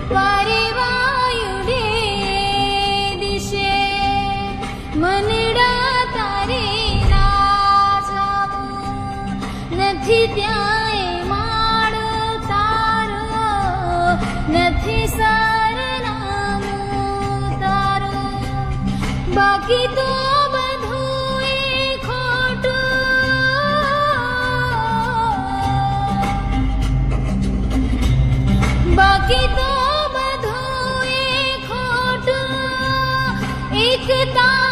વારેવાયુડે દિશે મનડા તારે ના જાવું નથી ત્યાંય માળો તારો નથી સરનામું તારું બાકી તો બધું એ ખોટું બાકી તો બધું એ ખોટું એકતા